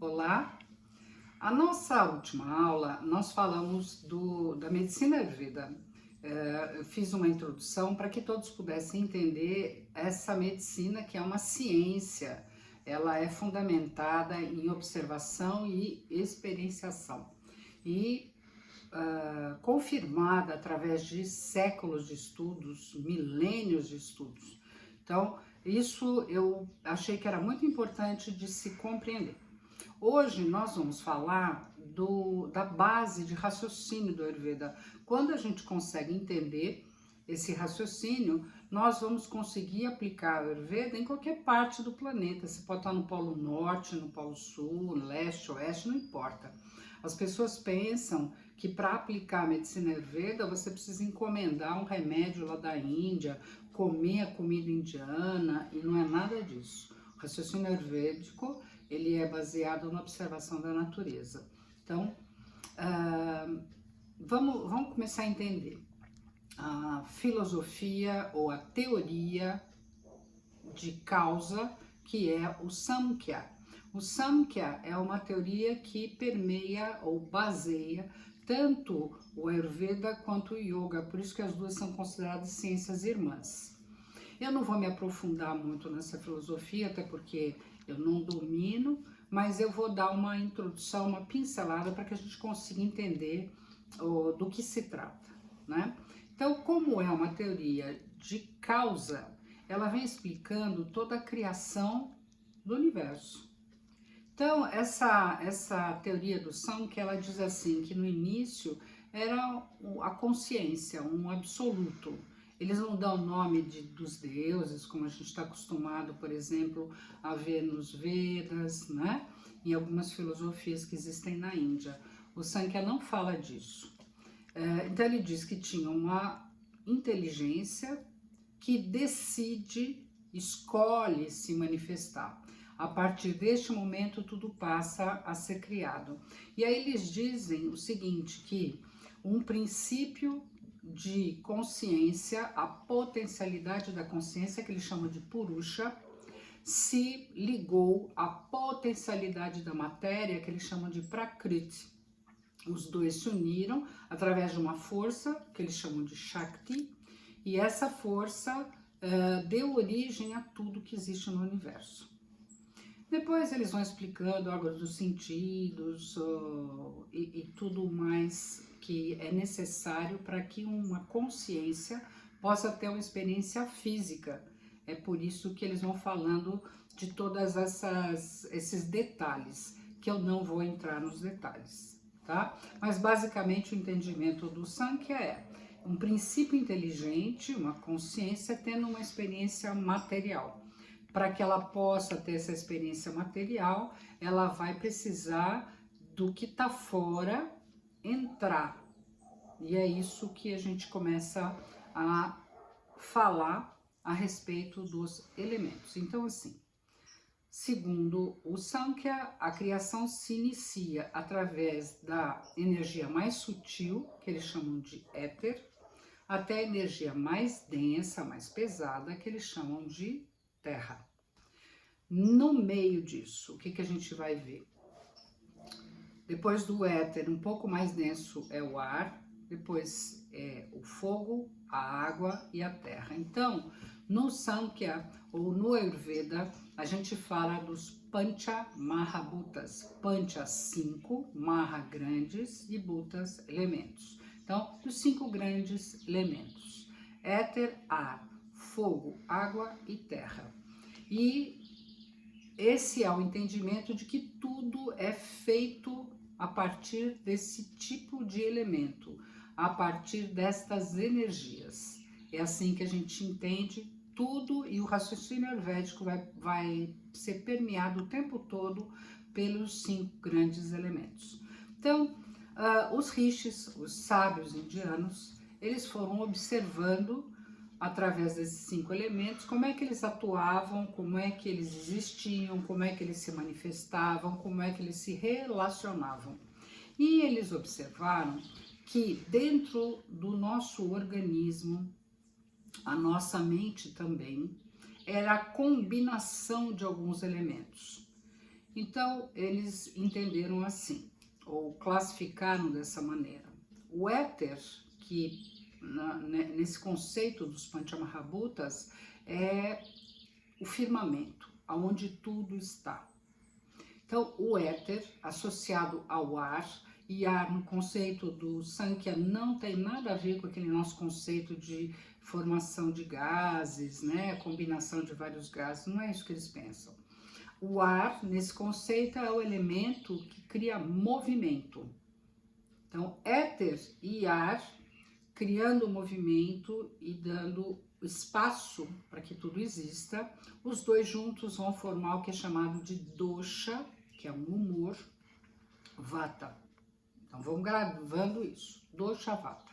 Olá! A nossa última aula, nós falamos da medicina ayurveda. Eu fiz uma introdução para que todos pudessem entender essa medicina, que é uma ciência. Ela é fundamentada em observação e experienciação. E confirmada através de séculos de estudos, milênios de estudos. Então, isso eu achei que era muito importante de se compreender. Hoje nós vamos falar da base de raciocínio do Ayurveda. Quando a gente consegue entender esse raciocínio, nós vamos conseguir aplicar o Ayurveda em qualquer parte do planeta. Você pode estar no Polo Norte, no Polo Sul, leste, oeste, não importa. As pessoas pensam que para aplicar a medicina Ayurveda você precisa encomendar um remédio lá da Índia, comer a comida indiana, e não é nada disso. O raciocínio ayurvédico, ele é baseado na observação da natureza. Então, vamos começar a entender a filosofia ou a teoria de causa, que é o Samkhya. O Samkhya é uma teoria que permeia ou baseia tanto o Ayurveda quanto o Yoga, por isso que as duas são consideradas ciências irmãs. Eu não vou me aprofundar muito nessa filosofia, até porque eu não domino, mas eu vou dar uma introdução, uma pincelada para que a gente consiga entender do que se trata, né? Então, como é uma teoria de causa, ela vem explicando toda a criação do universo. Então, essa teoria do Samkhya, ela diz assim, que no início era a consciência, um absoluto. Eles não dão o nome dos deuses, como a gente está acostumado, por exemplo, a ver nos Vedas, né? Em algumas filosofias que existem na Índia. O Samkhya não fala disso. Então, ele diz que tinha uma inteligência que decide, escolhe se manifestar. A partir deste momento, tudo passa a ser criado. E aí eles dizem o seguinte, que um princípio de consciência, a potencialidade da consciência, que eles chamam de Purusha, se ligou à potencialidade da matéria, que eles chamam de Prakriti. Os dois se uniram através de uma força, que eles chamam de Shakti, e essa força deu origem a tudo que existe no universo. Depois eles vão explicando órgãos dos sentidos e tudo mais que é necessário para que uma consciência possa ter uma experiência física. É por isso que eles vão falando de todas esses detalhes, que eu não vou entrar nos detalhes, tá? Mas basicamente o entendimento do Samkhya é um princípio inteligente, uma consciência tendo uma experiência material. Para que ela possa ter essa experiência material, ela vai precisar do que está fora entrar. E é isso que a gente começa a falar a respeito dos elementos. Então, assim, segundo o Samkhya, a criação se inicia através da energia mais sutil, que eles chamam de éter, até a energia mais densa, mais pesada, que eles chamam de terra. No meio disso, o que a gente vai ver? Depois do éter, um pouco mais denso é o ar, depois é o fogo, a água e a terra. Então, no Samkhya ou no Ayurveda, a gente fala dos Pancha Mahabhutas. Pancha, 5, Maha, grandes, e Bhutas, elementos. Então, dos 5 grandes elementos: éter, ar, fogo, água e terra. E esse é o entendimento de que tudo é feito a partir desse tipo de elemento, a partir destas energias. É assim que a gente entende tudo, e o raciocínio ayurvédico vai ser permeado o tempo todo pelos 5 grandes elementos. Então, os rishis, os sábios indianos, eles foram observando através desses 5 elementos, como é que eles atuavam, como é que eles existiam, como é que eles se manifestavam, como é que eles se relacionavam. E eles observaram que dentro do nosso organismo, a nossa mente também, era a combinação de alguns elementos. Então, eles entenderam assim, ou classificaram dessa maneira. O éter, que nesse conceito dos Panchamahabhutas, é o firmamento, aonde tudo está. Então, o éter, associado ao ar, e ar no conceito do Sankhya não tem nada a ver com aquele nosso conceito de formação de gases, né? Combinação de vários gases, não é isso que eles pensam. O ar, nesse conceito, é o elemento que cria movimento. Então, éter e ar criando movimento e dando espaço para que tudo exista, os dois juntos vão formar o que é chamado de dosha, que é um humor, vata. Então vamos gravando isso, dosha, vata.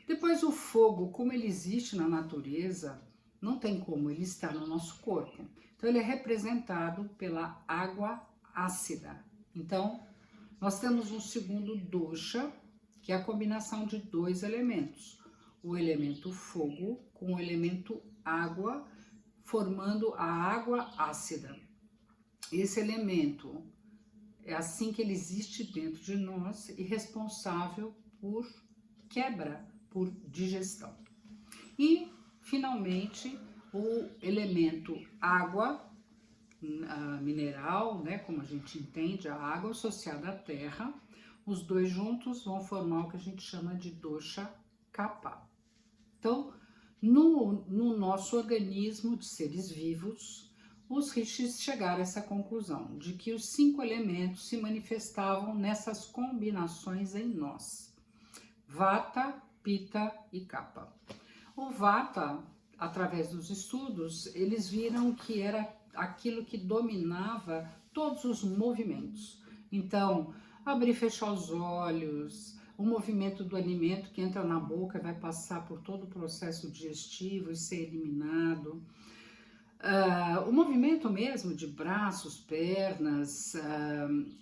Depois o fogo, como ele existe na natureza, não tem como ele estar no nosso corpo. Então ele é representado pela água ácida. Então nós temos um segundo dosha, que é a combinação de dois elementos, o elemento fogo com o elemento água, formando a água ácida. Esse elemento é assim que ele existe dentro de nós e responsável por quebra, por digestão. E, finalmente, o elemento água, mineral, né, como a gente entende, a água associada à terra, os dois juntos vão formar o que a gente chama de dosha kapha. Então, no nosso organismo de seres vivos, os rishis chegaram a essa conclusão, de que os 5 elementos se manifestavam nessas combinações em nós: vata, pitta e kapha. O vata, através dos estudos, eles viram que era aquilo que dominava todos os movimentos. Então, abrir e fechar os olhos, o movimento do alimento que entra na boca vai passar por todo o processo digestivo e ser eliminado. O movimento mesmo de braços, pernas,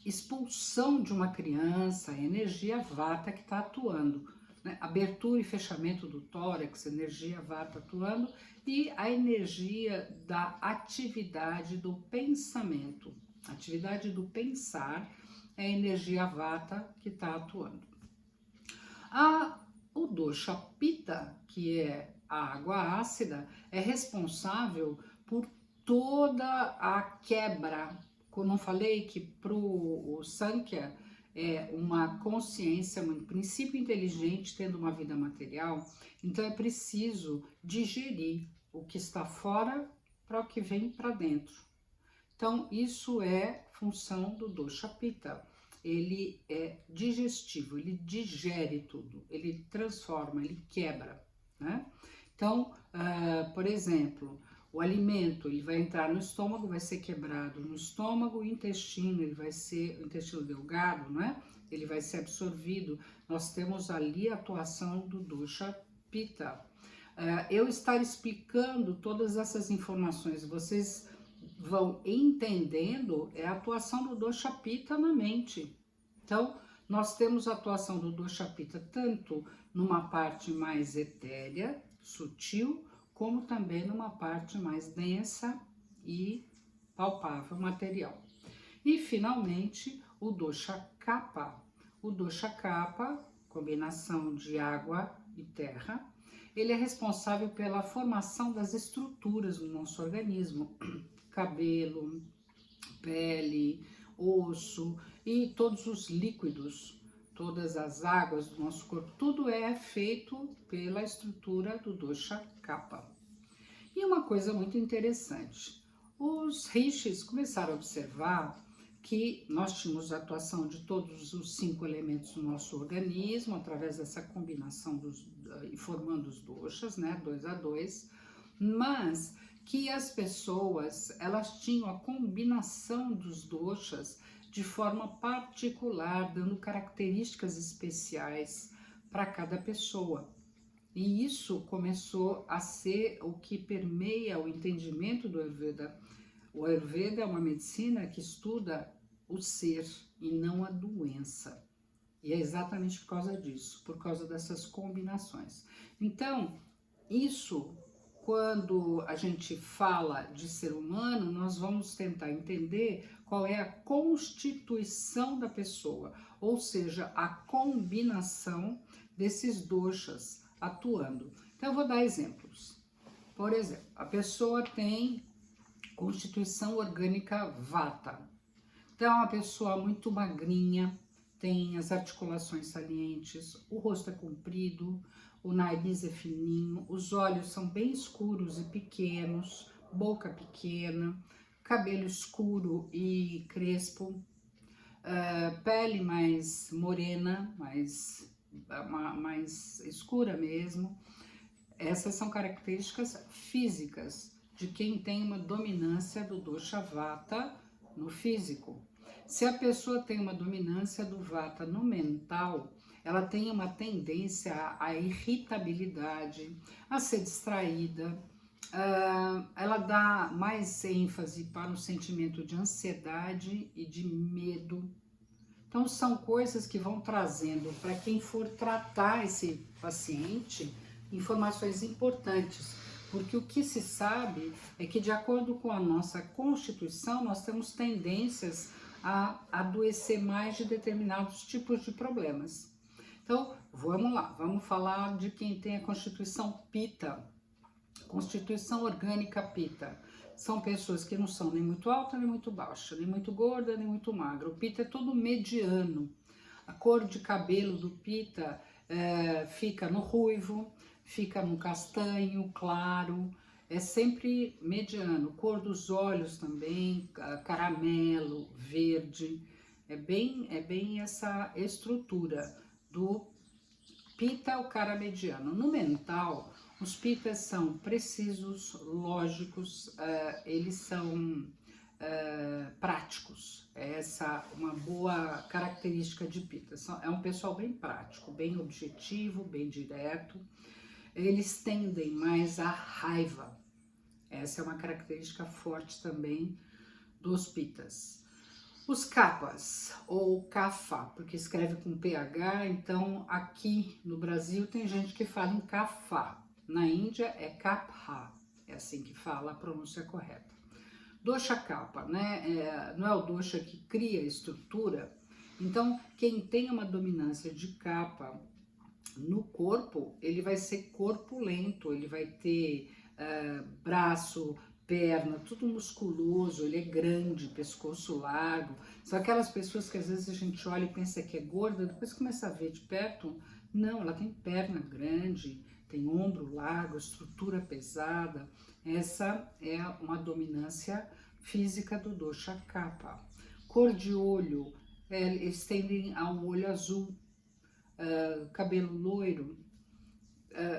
expulsão de uma criança, a energia vata que está atuando, né? Abertura e fechamento do tórax, energia vata atuando, e a energia da atividade do pensamento. A atividade do pensar é a energia vata que está atuando. O dosha pitta, que é a água ácida, é responsável por toda a quebra. Como eu falei que para o Sankhya é uma consciência, um princípio inteligente tendo uma vida material, então é preciso digerir o que está fora para o que vem para dentro. Então isso é função do dosha pitta. Ele é digestivo, ele digere tudo, ele transforma, ele quebra, né? Então, por exemplo, o alimento, ele vai entrar no estômago, vai ser quebrado no estômago, o intestino, ele vai ser, o intestino delgado, né? Ele vai ser absorvido. Nós temos ali a atuação do dosha pitta. Eu estar explicando todas essas informações, vocês vão entendendo, é a atuação do dosha pitta na mente. Então, nós temos a atuação do dosha pitta tanto numa parte mais etérea, sutil, como também numa parte mais densa e palpável, material. E, finalmente, o dosha kapha. O dosha kapha, combinação de água e terra, ele é responsável pela formação das estruturas do nosso organismo, cabelo, pele, osso e todos os líquidos, todas as águas do nosso corpo, tudo é feito pela estrutura do dosha kapha. E uma coisa muito interessante, os rishis começaram a observar que nós tínhamos a atuação de todos os 5 elementos do nosso organismo, através dessa combinação e formando os doshas, né, 2 a 2, mas que as pessoas, elas tinham a combinação dos doshas de forma particular, dando características especiais para cada pessoa. E isso começou a ser o que permeia o entendimento do Ayurveda. O Ayurveda é uma medicina que estuda o ser e não a doença. E é exatamente por causa disso, por causa dessas combinações. Então, isso, quando a gente fala de ser humano, nós vamos tentar entender qual é a constituição da pessoa, ou seja, a combinação desses doshas atuando. Então, eu vou dar exemplos. Por exemplo, a pessoa tem constituição orgânica vata. Então, é uma pessoa muito magrinha, tem as articulações salientes, o rosto é comprido, o nariz é fininho, os olhos são bem escuros e pequenos, boca pequena, cabelo escuro e crespo, pele mais morena, mais escura mesmo. Essas são características físicas de quem tem uma dominância do dosha vata no físico. Se a pessoa tem uma dominância do vata no mental, ela tem uma tendência à irritabilidade, a ser distraída, ela dá mais ênfase para o sentimento de ansiedade e de medo. Então, são coisas que vão trazendo para quem for tratar esse paciente informações importantes, porque o que se sabe é que, de acordo com a nossa constituição, nós temos tendências a adoecer mais de determinados tipos de problemas. Então, vamos lá, vamos falar de quem tem a constituição Pitta, constituição orgânica Pitta. São pessoas que não são nem muito alta, nem muito baixa, nem muito gorda, nem muito magra. O Pitta é todo mediano. A cor de cabelo do Pitta fica no ruivo, fica no castanho, claro, é sempre mediano. Cor dos olhos também, caramelo, verde. É bem essa estrutura do Pitta, o cara mediano. No mental, os Pittas são precisos, lógicos, eles são práticos. Essa é uma boa característica de Pitta. É um pessoal bem prático, bem objetivo, bem direto. Eles tendem mais à raiva. Essa é uma característica forte também dos Pittas. Os Kappas, ou Kapha, porque escreve com PH, então aqui no Brasil tem gente que fala em Kapha. Na Índia é Kapha, é assim que fala a pronúncia correta. Dosha Kapha, né? Não é o dosha que cria a estrutura. Então, quem tem uma dominância de Kapha no corpo, ele vai ser corpulento, ele vai ter braço, perna, tudo musculoso, ele é grande, pescoço largo. São aquelas pessoas que às vezes a gente olha e pensa que é gorda, depois começa a ver de perto, não, ela tem perna grande, tem ombro largo, estrutura pesada. Essa é uma dominância física do dosha Kapha. Cor de olho, eles tendem ao olho azul, cabelo loiro.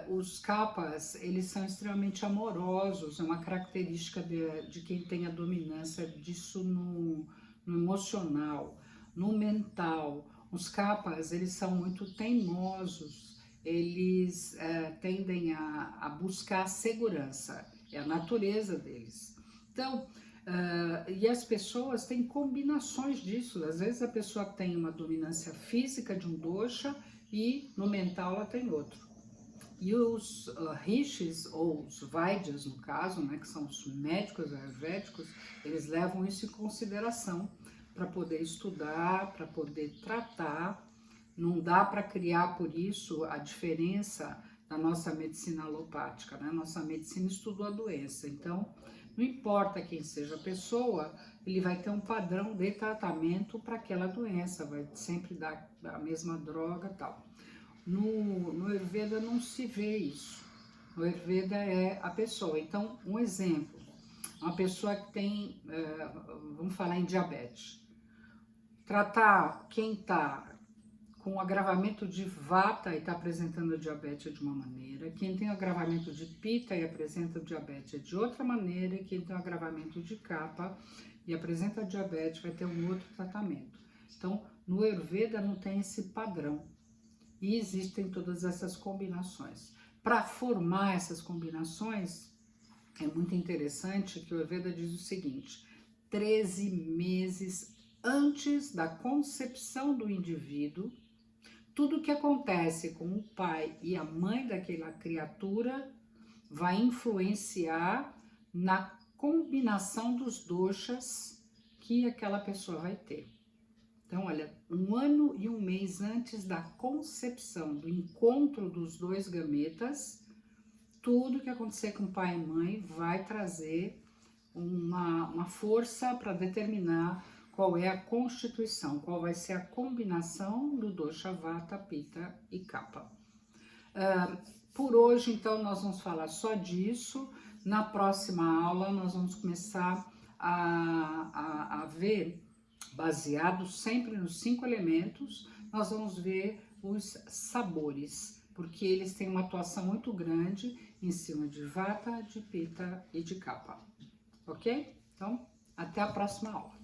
Os Kappas, eles são extremamente amorosos, é uma característica de quem tem a dominância disso no emocional, no mental. Os Kappas, eles são muito teimosos, eles tendem a buscar segurança, é a natureza deles. Então, e as pessoas têm combinações disso, às vezes a pessoa tem uma dominância física de um dosha e no mental ela tem outro. E os rishis, ou os vaidyas no caso, né, que são os médicos ayurvédicos, eles levam isso em consideração para poder estudar, para poder tratar. Não dá para criar por isso a diferença da nossa medicina alopática, né? Nossa medicina estudou a doença, então não importa quem seja a pessoa, ele vai ter um padrão de tratamento para aquela doença, vai sempre dar a mesma droga e tal. No Ayurveda não se vê isso. No Ayurveda é a pessoa. Então, um exemplo, uma pessoa que tem, vamos falar em diabetes. Tratar quem está com agravamento de vata e está apresentando diabetes de uma maneira, quem tem agravamento de pitta e apresenta diabetes de outra maneira, e quem tem agravamento de kapha e apresenta diabetes vai ter um outro tratamento. Então, no Ayurveda não tem esse padrão. E existem todas essas combinações. Para formar essas combinações, é muito interessante que o Ayurveda diz o seguinte: 13 meses antes da concepção do indivíduo, tudo que acontece com o pai e a mãe daquela criatura vai influenciar na combinação dos doshas que aquela pessoa vai ter. Então, olha, 1 ano e 1 mês antes da concepção, do encontro dos 2 gametas, tudo que acontecer com pai e mãe vai trazer uma força para determinar qual é a constituição, qual vai ser a combinação do dosha vata, pitta e kapha. Por hoje, então, nós vamos falar só disso. Na próxima aula, nós vamos começar a ver, baseado sempre nos 5 elementos, nós vamos ver os sabores, porque eles têm uma atuação muito grande em cima de vata, de pitta e de kapha. Ok? Então, até a próxima aula.